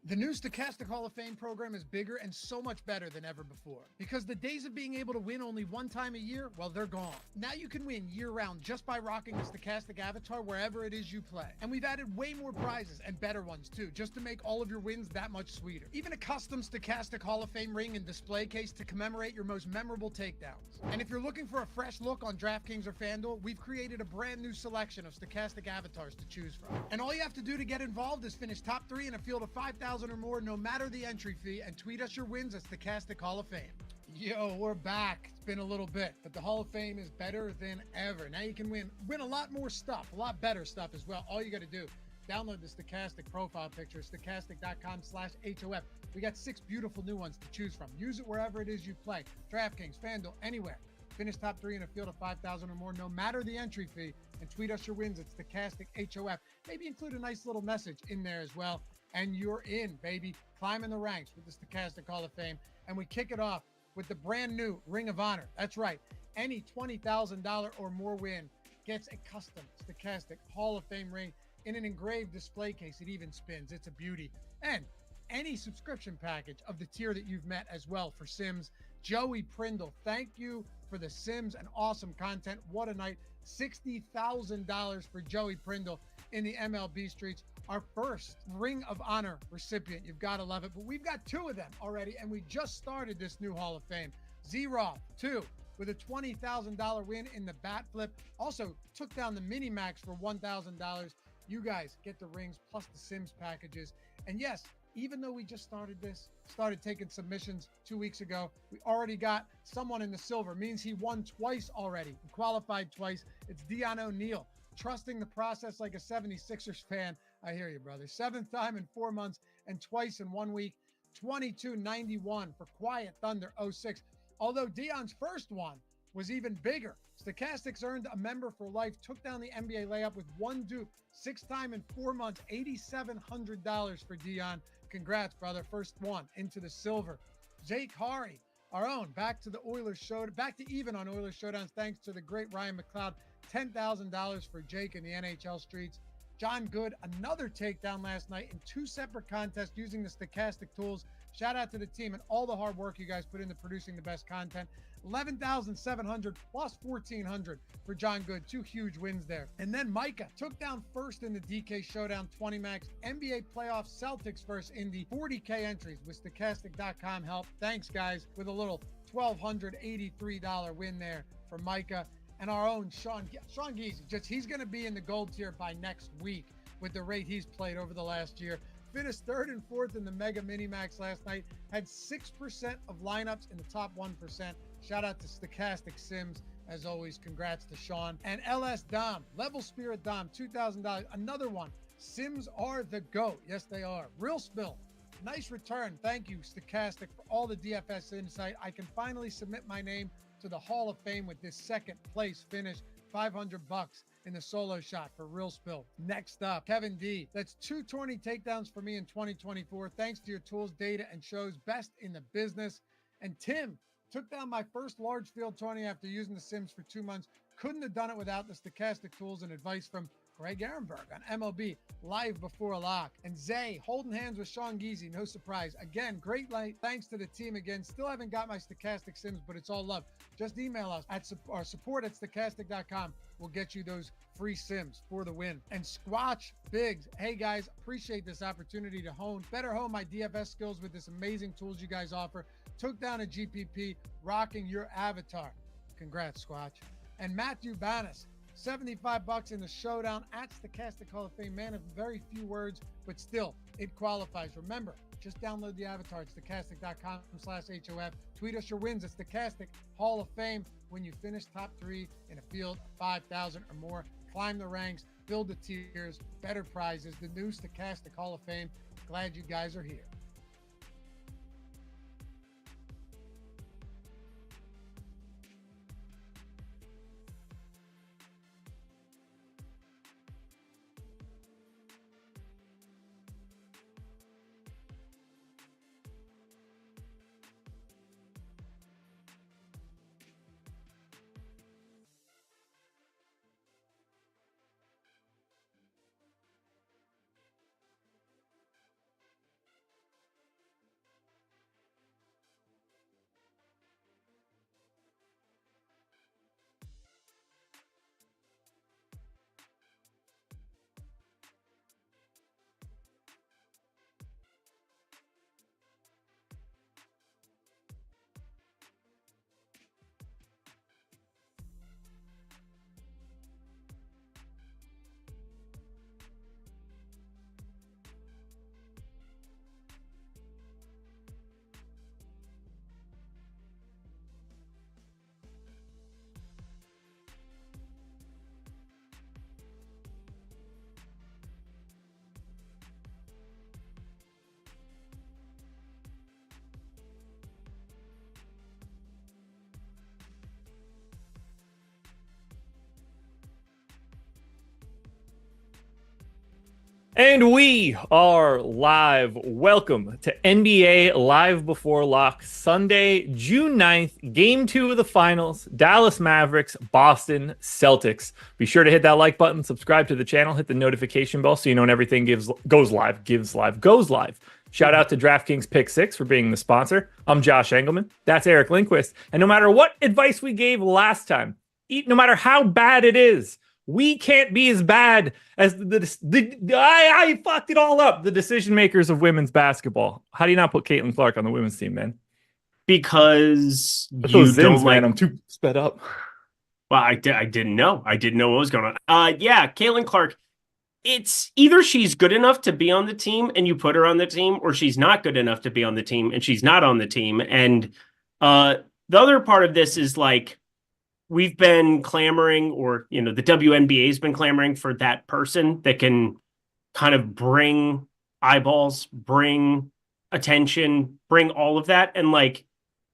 The new Stochastic Hall of Fame program is bigger and so much better than ever before. Because the days of being able to win only one time a year, well, they're gone. Now you can win year-round just by rocking the Stochastic avatar wherever it is you play. And we've added way more prizes and better ones too, just to make all of your wins that much sweeter. Even a custom Stochastic Hall of Fame ring and display case to commemorate your most memorable takedowns. And if you're looking for a fresh look on DraftKings or FanDuel, we've created a brand new selection of Stochastic avatars to choose from. And all you have to do to get involved is finish top 3 in a field of 5,000 or more, no matter the entry fee, and tweet us your wins at Stochastic Hall of Fame. Yo, we're back. It's been a little bit, but the Hall of Fame is better than ever. Now you can win a lot more stuff, a lot better stuff as well. All you got to do, download the Stochastic profile picture, stochastic.com/HOF. We got 6 beautiful new ones to choose from. Use it wherever it is you play. DraftKings, FanDuel, anywhere. Finish top 3 in a field of 5,000 or more, no matter the entry fee, and tweet us your wins at Stochastic HOF. Maybe include a nice little message in there as well. And you're in, baby. Climbing the ranks with the Stochastic Hall of Fame. And we kick it off with the brand new Ring of Honor. That's right. Any $20,000 or more win gets a custom Stochastic Hall of Fame ring in an engraved display case. It even spins. It's a beauty. And any subscription package of the tier that you've met as well for Sims. Joey Prindle, thank you for the Sims and awesome content. What a night. $60,000 for Joey Prindle in the MLB streets. Our first Ring of Honor recipient. You've got to love it. But we've got 2 of them already, and we just started this new Hall of Fame. Z-Roth, 2, with a $20,000 win in the bat flip. Also took down the mini max for $1,000. You guys get the rings plus the Sims packages. And yes, even though we just started taking submissions 2 weeks ago, we already got someone in the silver. Means he won twice already, he qualified twice. It's Dion O'Neal, trusting the process like a 76ers fan. I hear you, brother. 7th time in 4 months and twice in 1 week. 22.91 for Quiet Thunder 06. Although Dion's first one was even bigger. Stochastics earned a member for life, took down the NBA layup with 1 dupe, 6th time in 4 months, $8,700 for Dion. Congrats, brother. First one into the silver. Jake Hari, our own, back to the Oilers show, back to even on Oilers Showdowns, thanks to the great Ryan McLeod. $10,000 for Jake in the NHL streets. John Good, another takedown last night in 2 separate contests using the Stochastic tools. Shout out to the team and all the hard work you guys put into producing the best content. $11,700 plus $1,400 for John Good. 2 huge wins there. And then Micah took down first in the DK Showdown 20 max. NBA playoff Celtics versus Indy. 40K entries with Stochastic.com help. Thanks, guys, with a little $1,283 win there for Micah. And our own Sean Geezy, he's going to be in the gold tier by next week with the rate he's played over the last year. Finished 3rd and 4th in the Mega Minimax last night. Had 6% of lineups in the top 1%. Shout out to Stochastic Sims. As always, congrats to Sean. And LS Dom, Level Spirit Dom, $2,000. Another one. Sims are the GOAT. Yes, they are. Real Spill. Nice return. Thank you, Stochastic, for all the DFS insight. I can finally submit my name to the Hall of Fame with this 2nd place finish. $500 in the solo shot for Real Spill. Next up, Kevin D. That's 2 tourney takedowns for me in 2024. Thanks to your tools, data, and shows. Best in the business. And Tim took down my first large field tourney after using the Sims for 2 months. Couldn't have done it without the Stochastic tools and advice from Greg Ehrenberg on MLB live before a lock. And Zay holding hands with Sean Geezy, no surprise. Again, great night. Thanks to the team again. Still haven't got my Stochastic Sims, but it's all love. Just email us at support at stochastic.com. We'll get you those free Sims for the win. And Squatch Biggs, hey guys, appreciate this opportunity to better hone my DFS skills with this amazing tools you guys offer. Took down a GPP, rocking your avatar. Congrats, Squatch. And Matthew Banas, $75 in the showdown at Stochastic Hall of Fame. Man of very few words, but still, it qualifies. Remember, just download the avatar at stochastic.com/HOF. Tweet us your wins at Stochastic Hall of Fame when you finish top 3 in a field of 5,000 or more. Climb the ranks, build the tiers, better prizes. The new Stochastic Hall of Fame. Glad you guys are here. And we are live. Welcome to NBA Live Before Lock, Sunday, June 9th, Game 2 of the Finals, Dallas Mavericks, Boston Celtics. Be sure to hit that like button, subscribe to the channel, hit the notification bell so you know when everything goes live. Shout out to DraftKings Pick 6 for being the sponsor. I'm Josh Engleman. That's Eric Lindquist. And no matter what advice we gave last time, no matter how bad it is, we can't be as bad as I fucked it all up. The decision makers of women's basketball. How do you not put Caitlin Clark on the women's team, man? Because you don't like. Man, I'm too sped up. Well, I didn't know. I didn't know what was going on. Yeah, Caitlin Clark. It's either she's good enough to be on the team and you put her on the team, or she's not good enough to be on the team and she's not on the team. And the other part of this is like, we've been clamoring, or, the WNBA has been clamoring for that person that can kind of bring eyeballs, bring attention, bring all of that. And like,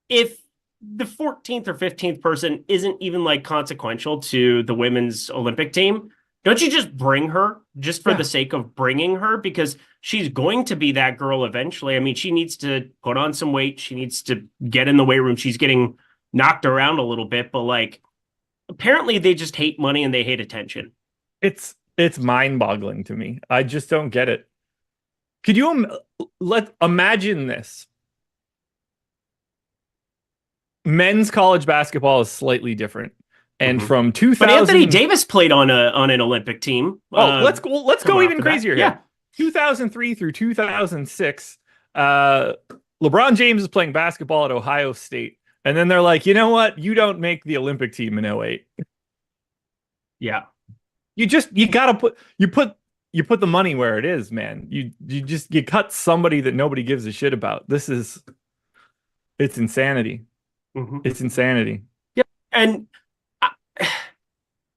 if the 14th or 15th person isn't even like consequential to the women's Olympic team, don't you just bring her just for the sake of bringing her? Because she's going to be that girl eventually. I mean, she needs to put on some weight. She needs to get in the weight room. She's getting knocked around a little bit, but like, apparently they just hate money and they hate attention. It's mind-boggling to me. I just don't get it. Could you imagine this? Men's college basketball is slightly different. And from 2000, but Anthony Davis played on an Olympic team. Oh, let's go even crazier here. 2003 through 2006, LeBron James is playing basketball at Ohio State. And then they're like, you know what? You don't make the Olympic team in 08. Yeah. You gotta put the money where it is, man. You cut somebody that nobody gives a shit about. It's insanity. Mm-hmm. It's insanity. Yeah. And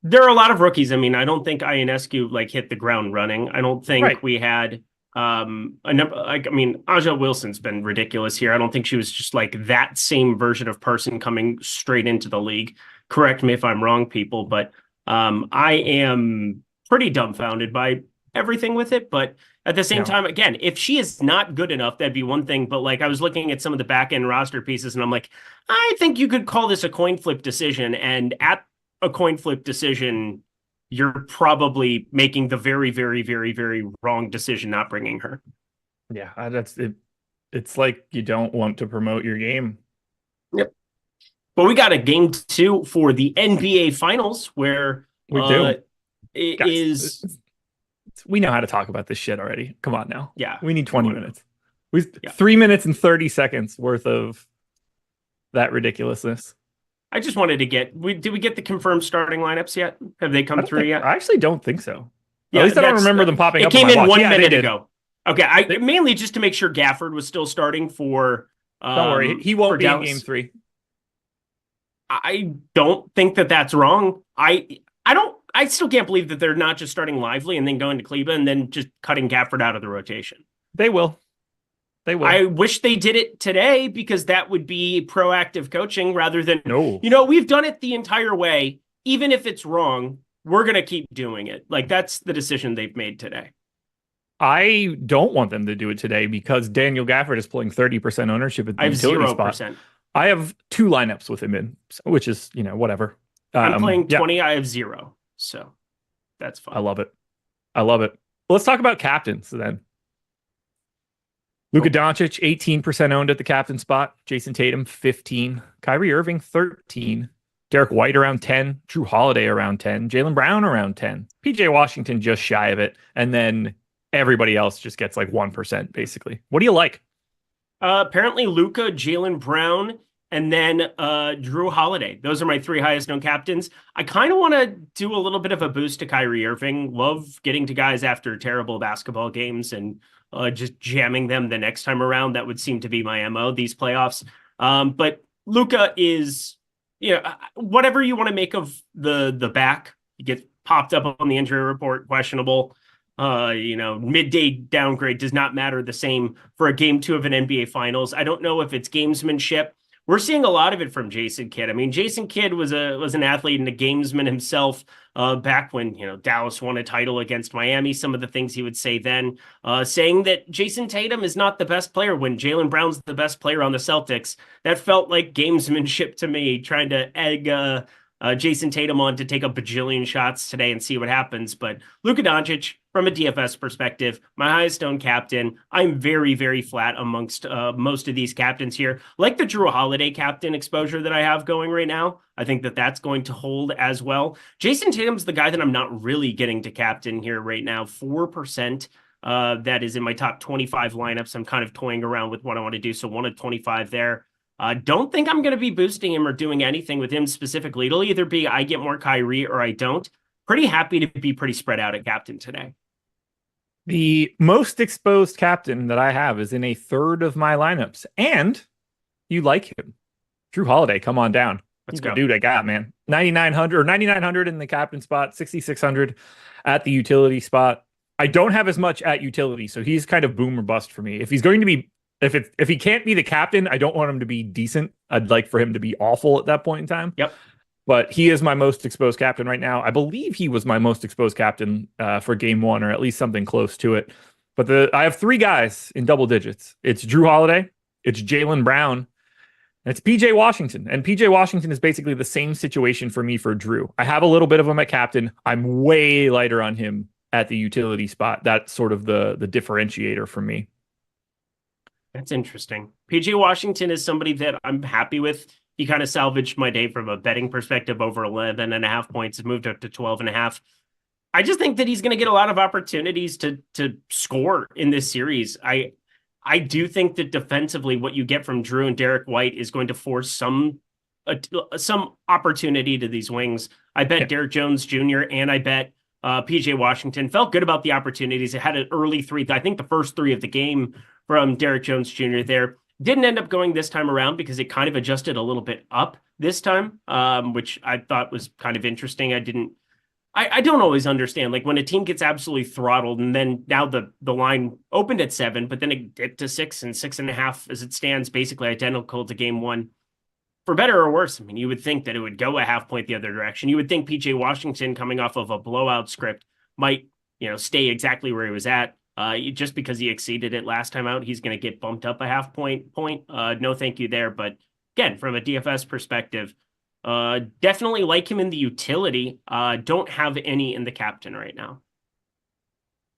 there are a lot of rookies. I mean, I don't think Ionescu like hit the ground running. I don't think we had Aja Wilson's been ridiculous here. I don't think she was just like that same version of person coming straight into the league. Correct me if I'm wrong, people, but I am pretty dumbfounded by everything with it. But at the same time, again, if she is not good enough, that'd be one thing. But like, I was looking at some of the back end roster pieces and I'm like, I think you could call this a coin flip decision. And at a coin flip decision, you're probably making the very, very, very, very wrong decision not bringing her. Yeah, that's it. It's like you don't want to promote your game. Yep. But we got a game 2 for the NBA Finals where we do. We know how to talk about this shit already. Come on now. Yeah. We need 20 minutes. 3 minutes and 30 seconds worth of that ridiculousness. I just wanted to did we get the confirmed starting lineups yet? Have they come through yet? I actually don't think so. Yeah, at least I don't remember them popping up. It came in 1 minute ago. Okay, mainly just to make sure Gafford was still starting for. Don't worry, he won't be in Game 3. I don't think that that's wrong. I still can't believe that they're not just starting Lively and then going to Cleveland and then just cutting Gafford out of the rotation. They will. I wish they did it today because that would be proactive coaching rather than, we've done it the entire way. Even if it's wrong, we're going to keep doing it. Like, that's the decision they've made today. I don't want them to do it today because Daniel Gafford is pulling 30% ownership at the utility 0%. Spot. I have 2 lineups with him in, which is, whatever. I'm playing 20. I have 0. So that's fine. I love it. Let's talk about captains then. Luka Doncic, 18% owned at the captain spot. Jason Tatum, 15. Kyrie Irving, 13. Derek White around 10. Drew Holiday around 10. Jaylen Brown around 10. PJ Washington just shy of it. And then everybody else just gets like 1%, basically. What do you like? Apparently Luka, Jaylen Brown, and then Drew Holiday. Those are my 3 highest known captains. I kind of want to do a little bit of a boost to Kyrie Irving. Love getting to guys after terrible basketball games and just jamming them the next time around. That would seem to be my MO these playoffs. But Luka is, whatever you want to make of the back, he gets popped up on the injury report, questionable. Midday downgrade does not matter the same for a game 2 of an NBA Finals. I don't know if it's gamesmanship we're seeing a lot of it from Jason Kidd. I mean, Jason Kidd was an athlete and a gamesman himself back when, Dallas won a title against Miami. Some of the things he would say then, saying that Jason Tatum is not the best player when Jaylen Brown's the best player on the Celtics. That felt like gamesmanship to me, trying to egg Jason Tatum on to take a bajillion shots today and see what happens. But Luka Doncic, from a DFS perspective, my highest owned captain. I'm very, very flat amongst most of these captains here. Like the Drew Holiday captain exposure that I have going right now, I think that that's going to hold as well. Jason Tatum's the guy that I'm not really getting to captain here right now. 4%. That is in my top 25 lineups. I'm kind of toying around with what I want to do. So 1 of 25 there. Don't think I'm going to be boosting him or doing anything with him specifically. It'll either be I get more Kyrie or I don't. Pretty happy to be pretty spread out at captain today. The most exposed captain that I have is in a third of my lineups, and you like him. Drew Holiday, come on down. Let's go. Dude, I got, man. 9,900 in the captain spot, 6,600 at the utility spot. I don't have as much at utility, so he's kind of boom or bust for me. If he's going to be, if he can't be the captain, I don't want him to be decent. I'd like for him to be awful at that point in time. Yep. But he is my most exposed captain right now. I believe he was my most exposed captain for game one, or at least something close to it. But I have 3 guys in double digits. It's Drew Holiday, it's Jaylen Brown, and it's PJ Washington. And PJ Washington is basically the same situation for me for Drew. I have a little bit of him at captain. I'm way lighter on him at the utility spot. That's sort of the differentiator for me. That's interesting. PJ Washington is somebody that I'm happy with. He kind of salvaged my day from a betting perspective. Over 11.5 points, moved up to 12.5. I just think that he's going to get a lot of opportunities to score in this series. I do think that defensively, what you get from Drew and Derek White is going to force some opportunity to these wings. I bet Derek Jones Jr. and I bet PJ Washington. Felt good about the opportunities. It had an early 3. I think the first 3 of the game from Derek Jones Jr. there. Didn't end up going this time around because it kind of adjusted a little bit up this time, which I thought was kind of interesting. I don't always understand, like when a team gets absolutely throttled and then now the line opened at 7, but then it dipped to 6 and 6.5 as it stands, basically identical to game 1. For better or worse, I mean, you would think that it would go a half point the other direction. You would think PJ Washington coming off of a blowout script might, stay exactly where he was at. Just because he exceeded it last time out, he's going to get bumped up a half point. No, thank you there. But again, from a DFS perspective, definitely like him in the utility. Don't have any in the captain right now.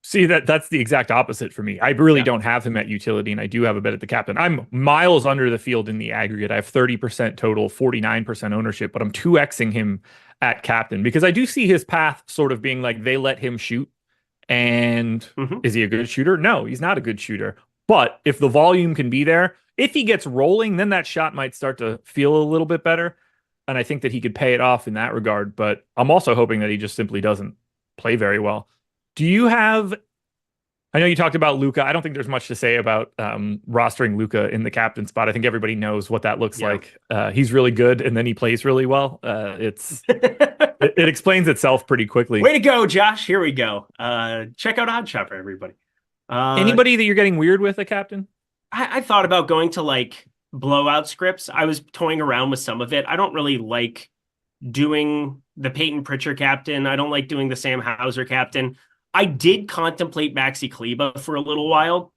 See, that's the exact opposite for me. I really don't have him at utility, and I do have a bit at the captain. I'm miles under the field in the aggregate. I have 30% total, 49% ownership, but I'm 2xing him at captain because I do see his path sort of being like they let him shoot. And is he a good shooter? No, he's not a good shooter. But if the volume can be there, if he gets rolling, then that shot might start to feel a little bit better. And I think that he could pay it off in that regard. But I'm also hoping that he just simply doesn't play very well. Do you have... I know you talked about Luka. I don't think there's much to say about rostering Luka in the captain spot. I think everybody knows what that looks like. He's really good, and then he plays really well. It explains itself pretty quickly. Way to go, Josh. Here we go. Check out OddsShopper, everybody. Anybody that you're getting weird with a captain? I thought about going to like blowout scripts. I was toying around with some of it. I don't really like doing the Peyton Pritchard captain. I don't like doing the Sam Hauser captain. I did contemplate Maxi Kleber for a little while.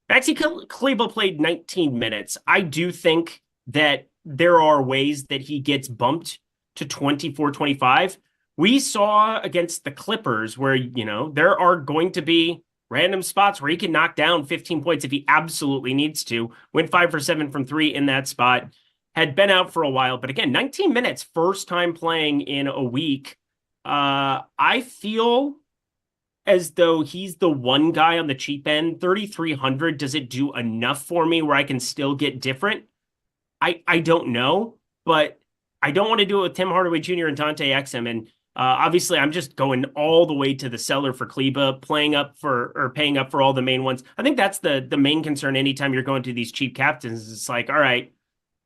Maxi Kleber played 19 minutes. I do think that there are ways that he gets bumped to 24, 25. We saw against the Clippers where, there are going to be random spots where he can knock down 15 points if he absolutely needs to. Went 5 for 7 from 3 in that spot. Had been out for a while. But again, 19 minutes, first time playing in a week. I feel as though he's the one guy on the cheap end. 3,300, does it do enough for me where I can still get different? I don't know, but I don't want to do it with Tim Hardaway Jr. and Dante Exum. And obviously, I'm just going all the way to the seller for Kleber, paying up for all the main ones. I think that's the main concern anytime you're going to these cheap captains. It's like, all right,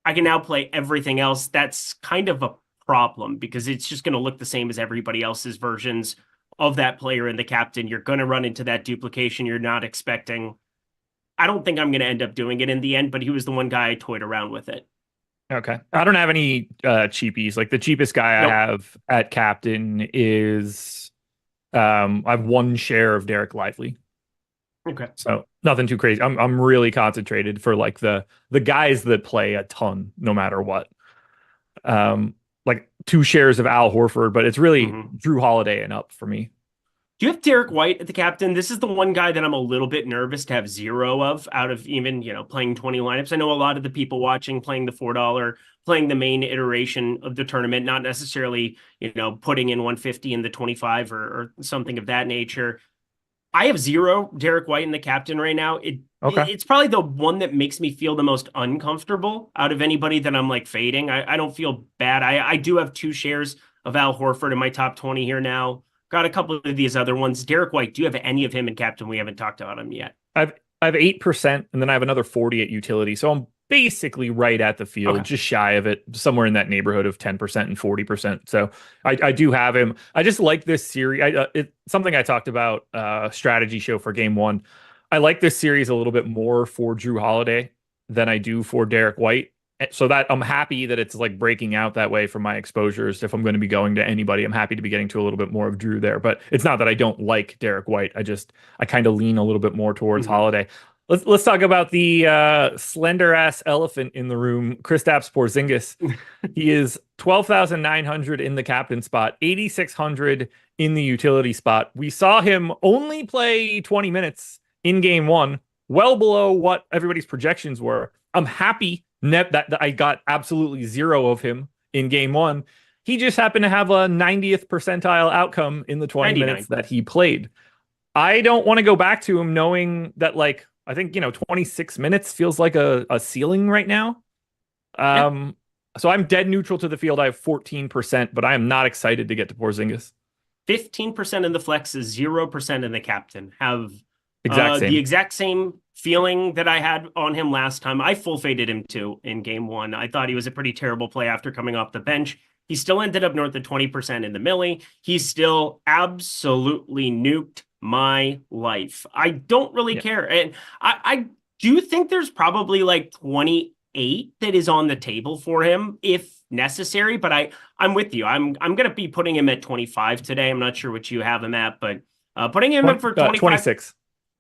I can now play everything else. That's kind of a problem because it's just going to look the same as everybody else's versions of that player and the captain. You're going to run into that duplication you're not expecting. I don't think I'm going to end up doing it in the end, but he was the one guy I toyed around with it. Okay. I don't have any cheapies. Like the cheapest guy I have at captain is I have one share of Derek Lively. Okay. So nothing too crazy. I'm really concentrated for like the guys that play a ton no matter what. Like 2 shares of Al Horford, but it's really Drew Holiday and up for me. Do you have Derek White at the captain? This is the one guy that I'm a little bit nervous to have 0 of out of even, playing 20 lineups. I know a lot of the people watching playing the $4, playing the main iteration of the tournament, not necessarily, putting in 150 in the 25 or something of that nature. I have 0 Derek White in the captain right now. It's probably the one that makes me feel the most uncomfortable out of anybody that I'm like fading. I don't feel bad. I do have 2 shares of Al Horford in my top 20 here now. Got a couple of these other ones. Derek White, do you have any of him in captain? We haven't talked about him yet. I have 8%, and then I have another 40 at utility. So I'm basically right at the field, just shy of it, somewhere in that neighborhood of 10% and 40%. So I do have him. I just like this series. It's something I talked about strategy show for game 1. I like this series a little bit more for Drew Holiday than I do for Derek White. So that I'm happy that it's like breaking out that way from my exposures. If I'm going to be going to anybody, I'm happy to be getting to a little bit more of Drew there. But it's not that I don't like Derek White. I kind of lean a little bit more towards Holiday. Let's talk about the slender ass elephant in the room, Kristaps Porzingis. He is 12,900 in the captain spot, 8,600 in the utility spot. We saw him only play 20 minutes in game 1, well below what everybody's projections were. I'm happy that I got absolutely 0 of him in game 1. He just happened to have a 90th percentile outcome in the 20 minutes that he played. I don't want to go back to him knowing that, like, I think, 26 minutes feels like a ceiling right now. So I'm dead neutral to the field. I have 14%, but I am not excited to get to Porzingis. 15% in the flex is 0% in the captain. Have the exact same feeling that I had on him last time. I full faded him too in game 1. I thought he was a pretty terrible play after coming off the bench. He still ended up north of 20% in the milli. He still absolutely nuked my life. I don't really care. And I do think there's probably like 28 that is on the table for him if necessary, but I'm with you. I'm going to be putting him at 25 today. I'm not sure what you have him at, but putting him in for 26.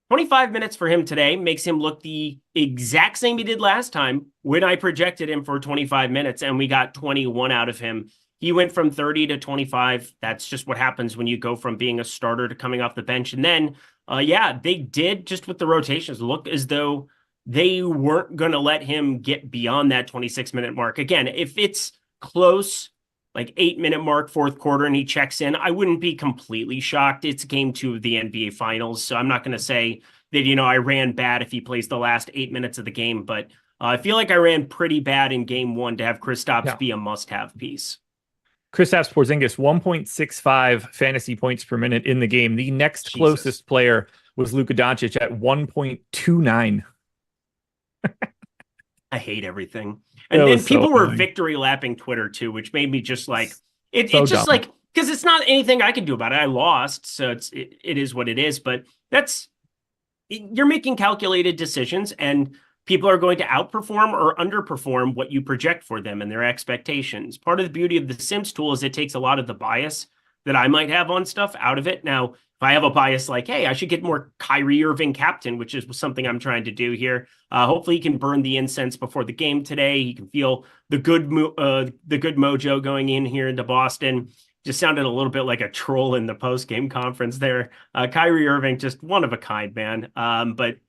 25 minutes for him today makes him look the exact same he did last time when I projected him for 25 minutes and we got 21 out of him. He went from 30 to 25. That's just what happens when you go from being a starter to coming off the bench. And then, they did, just with the rotations, look as though they weren't going to let him get beyond that 26-minute mark. Again, if it's close, like 8-minute mark, fourth quarter, and he checks in, I wouldn't be completely shocked. It's game 2 of the NBA Finals, so I'm not going to say that, I ran bad if he plays the last 8 minutes of the game, but I feel like I ran pretty bad in game 1 to have Kristaps be a must-have piece. Kristaps Porzingis, 1.65 fantasy points per minute in the game. The next closest player was Luka Doncic at 1.29. I hate everything. And then people were victory lapping Twitter too, which made me just like, it's just dumb. Like, because it's not anything I can do about it. I lost, so it is what it is. But you're making calculated decisions, and people are going to outperform or underperform what you project for them and their expectations. Part of the beauty of the Sims tool is it takes a lot of the bias that I might have on stuff out of it. Now, if I have a bias like, hey, I should get more Kyrie Irving captain, which is something I'm trying to do here. Hopefully he can burn the incense before the game today. He can feel the good mojo going in here into Boston. Just sounded a little bit like a troll in the post-game conference there. Kyrie Irving, just one of a kind, man. But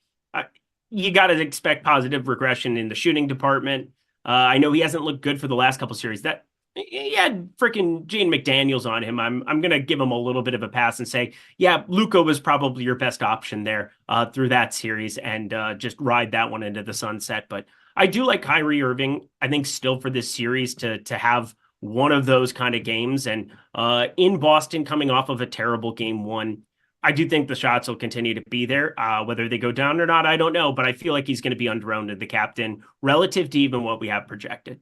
you got to expect positive regression in the shooting department. I know he hasn't looked good for the last couple series. That he had freaking Jane McDaniels on him. I'm going to give him a little bit of a pass and say, yeah, Luka was probably your best option there through that series and just ride that one into the sunset. But I do like Kyrie Irving, I think, still for this series to have one of those kind of games. And in Boston, coming off of a terrible game 1, I do think the shots will continue to be there. Whether they go down or not, I don't know. But I feel like he's going to be underowned in the captain relative to even what we have projected.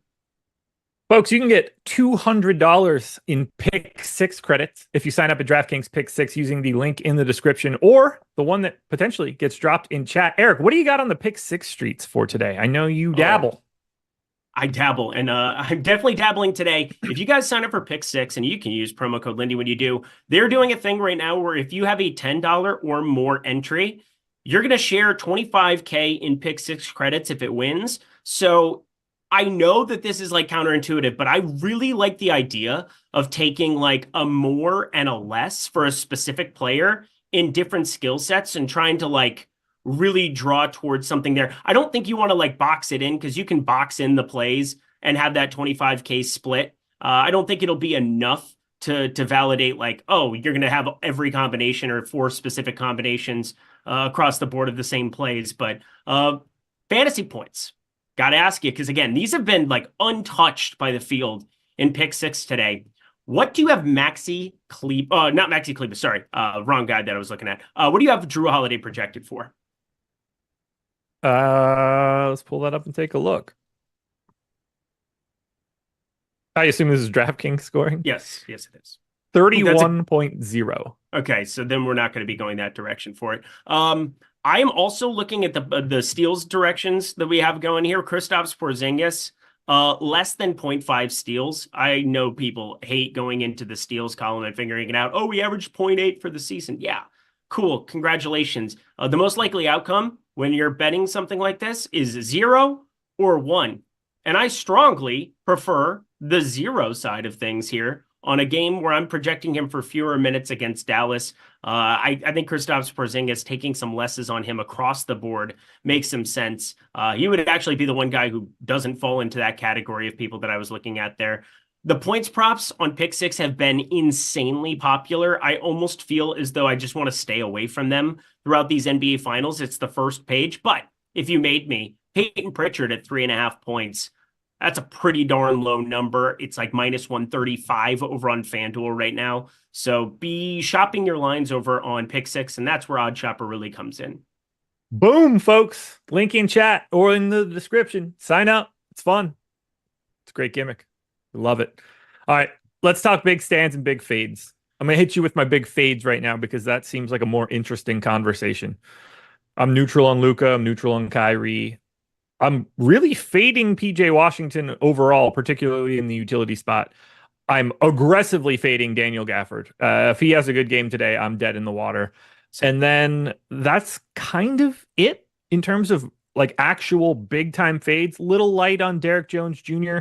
Folks, you can get $200 in Pick 6 credits if you sign up at DraftKings Pick 6 using the link in the description or the one that potentially gets dropped in chat. Eric, what do you got on the Pick 6 streets for today? I know you dabble. I dabble, and I'm definitely dabbling today. If you guys sign up for Pick Six, and you can use promo code Lindy when you do, they're doing a thing right now where if you have a $10 or more entry, you're going to share 25K in Pick Six credits if it wins. So I know that this is like counterintuitive, but I really like the idea of taking like a more and a less for a specific player in different skill sets and trying to like really draw towards something there. I don't think you want to like box it in, because you can box in the plays and have that 25K split. I don't think it'll be enough to validate like, oh, you're going to have every combination or 4 specific combinations across the board of the same plays. But fantasy points, got to ask you, because again, these have been like untouched by the field in Pick Six today. What do you have Maxi Kleber? Not Maxi Kleber, sorry. Wrong guy that I was looking at. What do you have Drew Holiday projected for? Let's pull that up and take a look. I assume this is DraftKings scoring? Yes, it is. 31.0. Okay, so then we're not going to be going that direction for it. I am also looking at the steals directions that we have going here. Kristaps Porzingis, less than 0.5 steals. I know people hate going into the steals column and figuring it out. Oh, we averaged 0.8 for the season. Yeah, cool. Congratulations. The most likely outcome when you're betting something like this is 0 or 1. And I strongly prefer the 0 side of things here on a game where I'm projecting him for fewer minutes against Dallas. I think Kristaps Porzingis taking some lesses on him across the board makes some sense. He would actually be the one guy who doesn't fall into that category of people that I was looking at there. The points props on Pick Six have been insanely popular. I almost feel as though I just want to stay away from them throughout these NBA finals. It's the first page. But if you made me, Peyton Pritchard at 3.5 points, that's a pretty darn low number. It's like minus 135 over on FanDuel right now. So be shopping your lines over on Pick Six, and that's where Odd Shopper really comes in. Boom, folks. Link in chat or in the description. Sign up. It's fun. It's a great gimmick. Love it. All right, let's talk big stands and big fades. I'm going to hit you with my big fades right now because that seems like a more interesting conversation. I'm neutral on Luka. I'm neutral on Kyrie. I'm really fading PJ Washington overall, particularly in the utility spot. I'm aggressively fading Daniel Gafford. If he has a good game today, I'm dead in the water. And then that's kind of it in terms of like actual big time fades. Little light on Derek Jones Jr.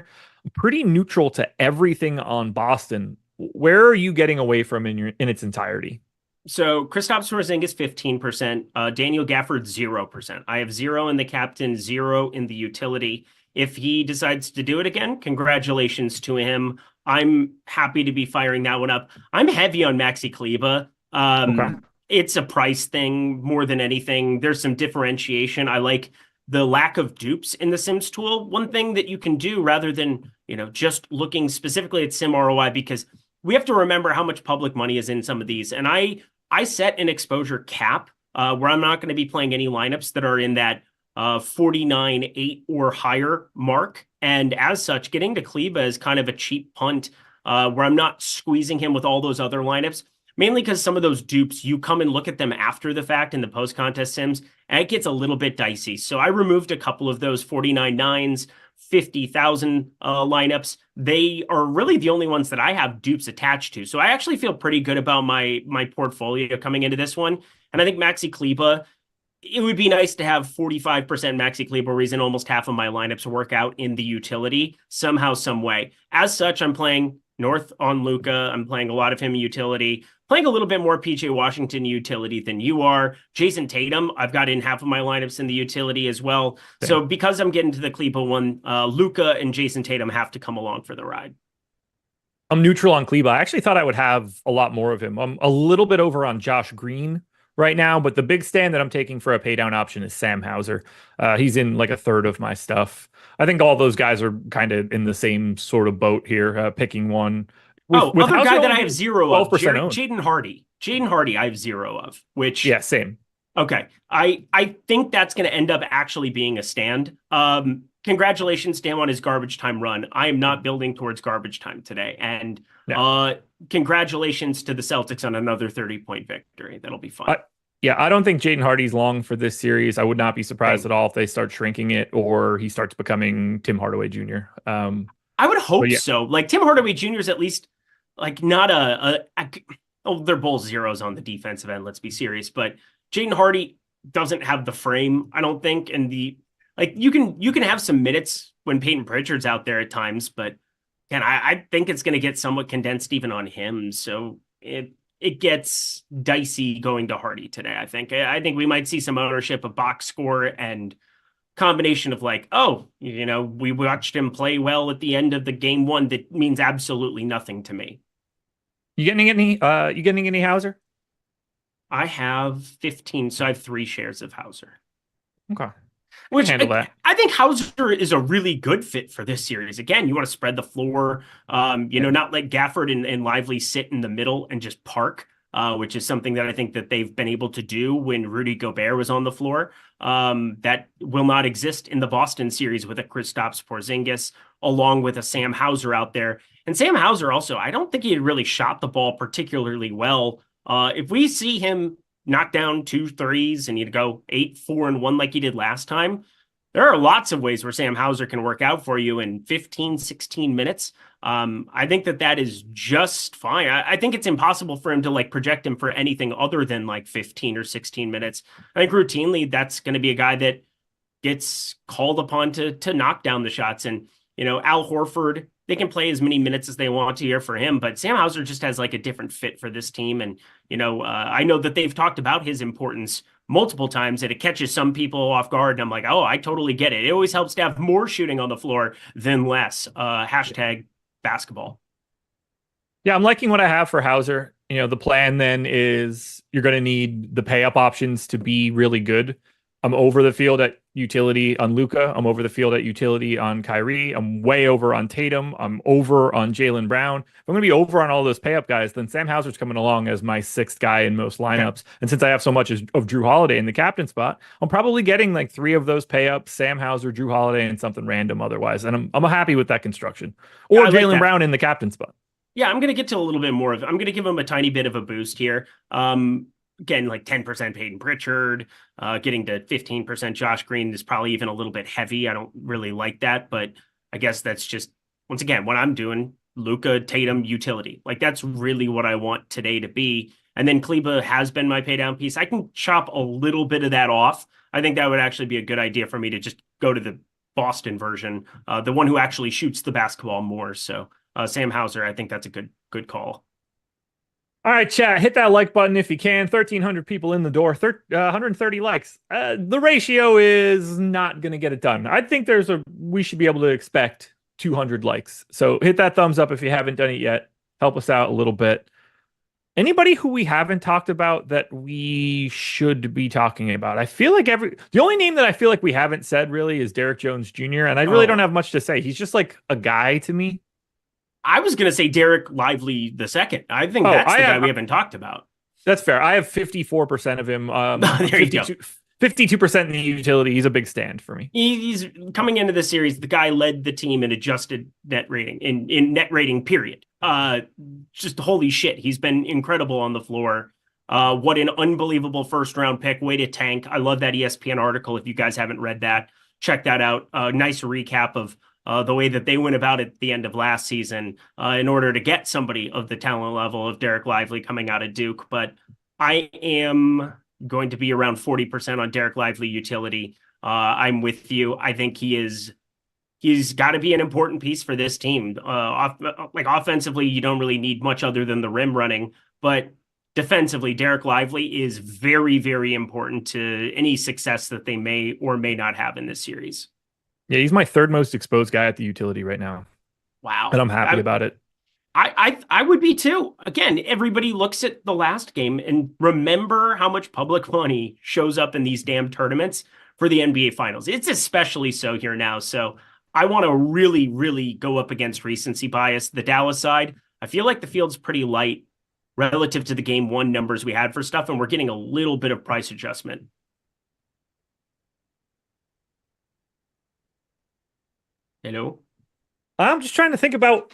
Pretty neutral to everything on Boston. Where are you getting away from in its entirety? So Kristaps Porzingis 15%, Daniel Gafford 0%. I have 0 in the captain, 0 in the utility. If he decides to do it again, congratulations to him. I'm happy to be firing that one up. I'm heavy on Maxi Kleber. Okay. It's a price thing more than anything. There's some differentiation. I like the lack of dupes in the Sims tool. One thing that you can do rather than, just looking specifically at Sim ROI, because we have to remember how much public money is in some of these. And I set an exposure cap where I'm not going to be playing any lineups that are in that 49-8 or higher mark. And as such, getting to Kleber is kind of a cheap punt where I'm not squeezing him with all those other lineups. Mainly because some of those dupes, you come and look at them after the fact in the post-contest sims, and it gets a little bit dicey. So I removed a couple of those 49-9s, 50,000 lineups. They are really the only ones that I have dupes attached to. So I actually feel pretty good about my portfolio coming into this one. And I think Maxi Kleber, it would be nice to have 45% Maxi Kleber reason almost half of my lineups work out in the utility somehow, some way. As such, I'm playing North on Luka. I'm playing a lot of him in utility. Playing a little bit more PJ Washington utility than you are. Jason Tatum, I've got in half of my lineups in the utility as well. Damn. So because I'm getting to the Kleber one, Luka and Jason Tatum have to come along for the ride. I'm neutral on Kleber. I actually thought I would have a lot more of him. I'm a little bit over on Josh Green right now, but the big stand that I'm taking for a pay down option is Sam Hauser. He's in like a third of my stuff. I think all those guys are kind of in the same sort of boat here, picking one. With other guy that I have 0 of, Jaden Hardy. Jaden Hardy, I have 0 of, which... Yeah, same. Okay. I think that's going to end up actually being a stand. Congratulations to him on his garbage time run. I am not building towards garbage time today. And congratulations to the Celtics on another 30-point victory. That'll be fun. Yeah, I don't think Jaden Hardy's long for this series. I would not be surprised at all if they start shrinking it or he starts becoming Tim Hardaway Jr. I would hope yeah. so. Like Tim Hardaway Jr. is at least like not oh, they're both zeros on the defensive end. Let's be serious, but Jaden Hardy doesn't have the frame, I don't think, and the like. You can have some minutes when Peyton Pritchard's out there at times, but again, I think it's going to get somewhat condensed even on him. So it gets dicey going to Hardy today. I think we might see some ownership of box score and combination of like, oh, we watched him play well at the end of the game one. That means absolutely nothing to me. You getting any Hauser? I have 15, so I have 3 shares of Hauser. Okay. Which handle that. I think Hauser is a really good fit for this series. Again, you want to spread the floor, not let Gafford and Lively sit in the middle and just park, which is something that I think that they've been able to do when Rudy Gobert was on the floor. That will not exist in the Boston series with a Kristaps Porzingis, along with a Sam Hauser out there. And Sam Hauser also, I don't think he had really shot the ball particularly well. If we see him knock down 2 threes and he'd go 8, 4, and 1 like he did last time, there are lots of ways where Sam Hauser can work out for you in 15, 16 minutes. I think that is just fine. I think it's impossible for him to like project him for anything other than like 15 or 16 minutes. I think routinely that's going to be a guy that gets called upon to knock down the shots. And, Al Horford, they can play as many minutes as they want to here for him, but Sam Hauser just has like a different fit for this team. And, I know that they've talked about his importance multiple times and it catches some people off guard. And I'm like, oh, I totally get it. It always helps to have more shooting on the floor than less. Hashtag basketball. Yeah, I'm liking what I have for Hauser. The plan then is you're going to need the pay up options to be really good. I'm over the field at utility on Luka. I'm over the field at utility on Kyrie. I'm way over on Tatum. I'm over on Jaylen Brown. If I'm going to be over on all those pay up guys, then Sam Hauser's coming along as my 6th guy in most lineups. Okay. And since I have so much of Drew Holiday in the captain spot, I'm probably getting like 3 of those pay ups, Sam Hauser, Drew Holiday, and something random otherwise. And I'm happy with that construction. Or Jaylen Brown in the captain spot. Yeah, I'm going to get to a little bit more of it. I'm going to give him a tiny bit of a boost here. Again, like 10% Peyton Pritchard, getting to 15% Josh Green is probably even a little bit heavy. I don't really like that, but I guess that's just, once again, what I'm doing. Luka, Tatum, utility. Like that's really what I want today to be. And then Kleba has been my pay down piece. I can chop a little bit of that off. I think that would actually be a good idea for me to just go to the Boston version, the one who actually shoots the basketball more. So Sam Hauser, I think that's a good call. All right, chat, hit that like button if you can. 1,300 people in the door, 130 likes. The ratio is not going to get it done. I think we should be able to expect 200 likes. So hit that thumbs up if you haven't done it yet. Help us out a little bit. Anybody who we haven't talked about that we should be talking about? I feel like the only name that I feel like we haven't said really is Derek Jones Jr., and I really don't have much to say. He's just like a guy to me. I was going to say Derek Lively the second. I think that's the guy we haven't talked about. That's fair. I have 54% of him. There you go. 52% in the utility. He's a big stand for me. He's coming into the series. The guy led the team in adjusted net rating, in net rating, period. Just holy shit. He's been incredible on the floor. What an unbelievable first round pick. Way to tank. I love that ESPN article. If you guys haven't read that, check that out. Nice recap of the way that they went about it at the end of last season in order to get somebody of the talent level of Derek Lively coming out of Duke. But I am going to be around 40% on Derek Lively utility. I'm with you. I think he's got to be an important piece for this team. Offensively, you don't really need much other than the rim running, but defensively, Derek Lively is very, very important to any success that they may or may not have in this series. Yeah, he's my 3rd most exposed guy at the utility right now. Wow. And I'm happy about it. I would be too. Again, everybody looks at the last game and remember how much public money shows up in these damn tournaments for the NBA Finals. It's especially so here now. So I want to really, really go up against recency bias. The Dallas side, I feel like the field's pretty light relative to the game 1 numbers we had for stuff, and we're getting a little bit of price adjustment. Hello? I'm just trying to think about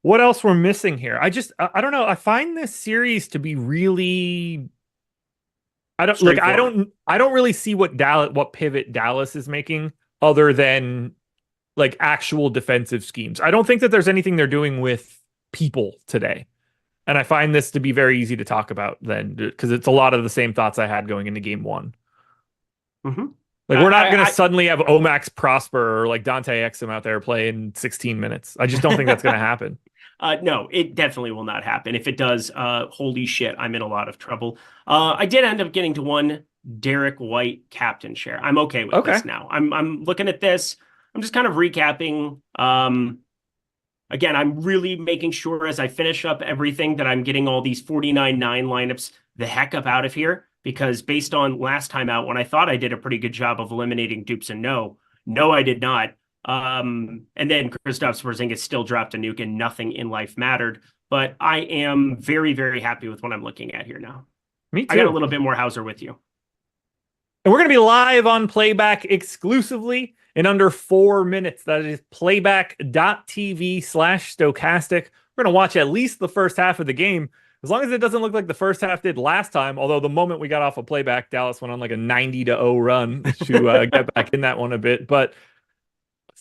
what else we're missing here. I don't know. I find this series to be really I don't really see what pivot Dallas is making other than like actual defensive schemes. I don't think that there's anything they're doing with people today. And I find this to be very easy to talk about then, because it's a lot of the same thoughts I had going into game one. Mm-hmm. Like, we're not going to suddenly have Omax Prosper or like Dante Exum out there playing 16 minutes. I just don't think that's going to happen. No, it definitely will not happen. If it does, holy shit, I'm in a lot of trouble. I did end up getting to one Derek White captain share. I'm okay with this now. I'm looking at this. I'm just kind of recapping. Again, I'm really making sure as I finish up everything that I'm getting all these 49-9 lineups the heck up out of here. Because based on last time out, when I thought I did a pretty good job of eliminating dupes and no, I did not. And then Kristaps Porzingis still dropped a nuke and nothing in life mattered. But I am very, very happy with what I'm looking at here now. Me too. I got a little bit more Hauser with you. And we're going to be live on Playback exclusively in under 4 minutes. That is playback.tv/Stochastic. We're going to watch at least the first half of the game. As long as it doesn't look like the first half did last time, although the moment we got off of Playback, Dallas went on like a 90-0 run to get back in that one a bit. But,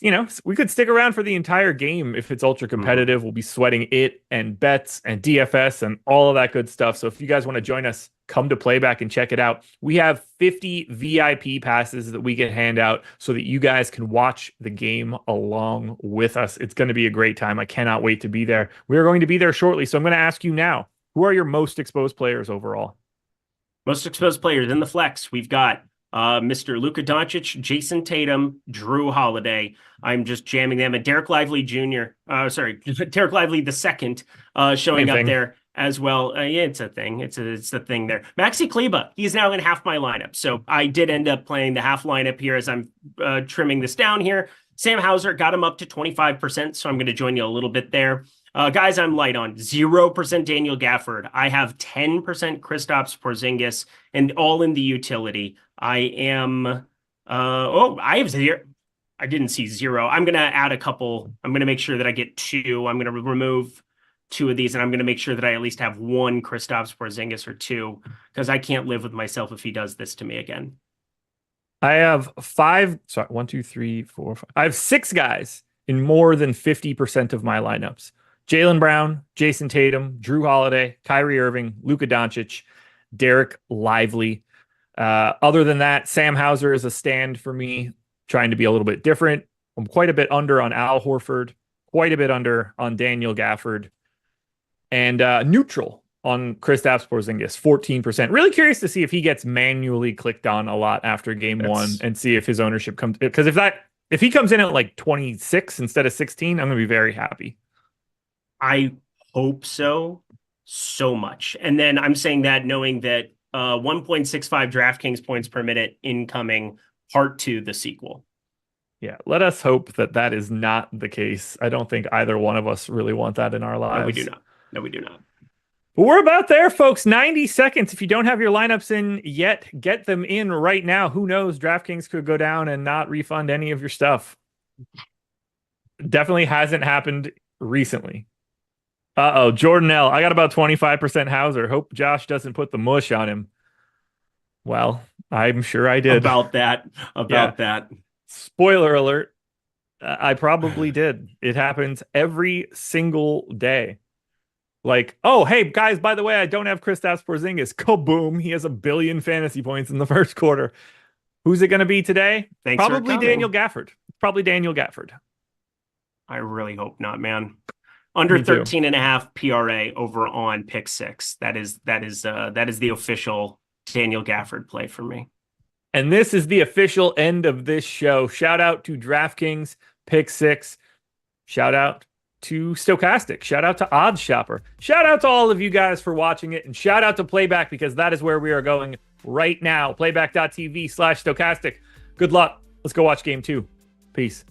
you know, we could stick around for the entire game if it's ultra competitive. We'll be sweating it and bets and DFS and all of that good stuff. So if you guys want to join us, come to Playback and check it out. We have 50 VIP passes that we can hand out so that you guys can watch the game along with us. It's going to be a great time. I cannot wait to be there. We're going to be there shortly. So I'm going to ask you now, who are your most exposed players overall? Most exposed players in the flex. We've got Mr. Luka Doncic, Jason Tatum, Drew Holiday. I'm just jamming them. And Derek Lively Jr. Derek Lively the second showing up there as well. Yeah, it's a thing. It's a thing there. Maxi Kleba, he's now in half my lineup. So I did end up playing the half lineup here as I'm trimming this down here. Sam Hauser got him up to 25%, so I'm going to join you a little bit there. Guys, I'm light on 0% Daniel Gafford. I have 10% Kristaps Porzingis, and all in the utility. I am. I have 0. I didn't see 0. I'm going to add a couple. I'm going to make sure that I get 2. I'm going to remove 2 of these, and I'm going to make sure that I at least have 1 Kristaps Porzingis or 2, because I can't live with myself if he does this to me again. I have 5. Sorry, 1, 2, 3, 4, 5. I have 6 guys in more than 50% of my lineups. Jaylen Brown, Jason Tatum, Drew Holiday, Kyrie Irving, Luka Doncic, Derek Lively. Other than that, Sam Hauser is a stand for me, trying to be a little bit different. I'm quite a bit under on Al Horford, quite a bit under on Daniel Gafford, and neutral on Kristaps Porzingis, 14%. Really curious to see if he gets manually clicked on a lot after game one and see if his ownership comes. Because if he comes in at like 26 instead of 16, I'm going to be very happy. I hope so much. And then I'm saying that knowing that 1.65 DraftKings points per minute incoming, part 2, the sequel. Yeah, let us hope that is not the case. I don't think either one of us really want that in our lives. No, we do not. But we're about there, folks. 90 seconds. If you don't have your lineups in yet, get them in right now. Who knows? DraftKings could go down and not refund any of your stuff. Definitely hasn't happened recently. Jordan L. I got about 25% Hauser. Hope Josh doesn't put the mush on him. Well, I'm sure I did. About that. Spoiler alert. I probably did. It happens every single day. Like, oh, hey, guys, by the way, I don't have Kristaps Porzingis. Kaboom. He has 1 billion fantasy points in the first quarter. Who's it going to be today? Probably Daniel Gafford. I really hope not, man. Under 13.5 PRA over on pick 6. That is the official Daniel Gafford play for me. And this is the official end of this show. Shout out to DraftKings pick 6. Shout out to Stochastic. Shout out to Odds Shopper. Shout out to all of you guys for watching it, and shout out to Playback, because that is where we are going right now. Playback.tv/Stochastic. Good luck. Let's go watch game 2. Peace.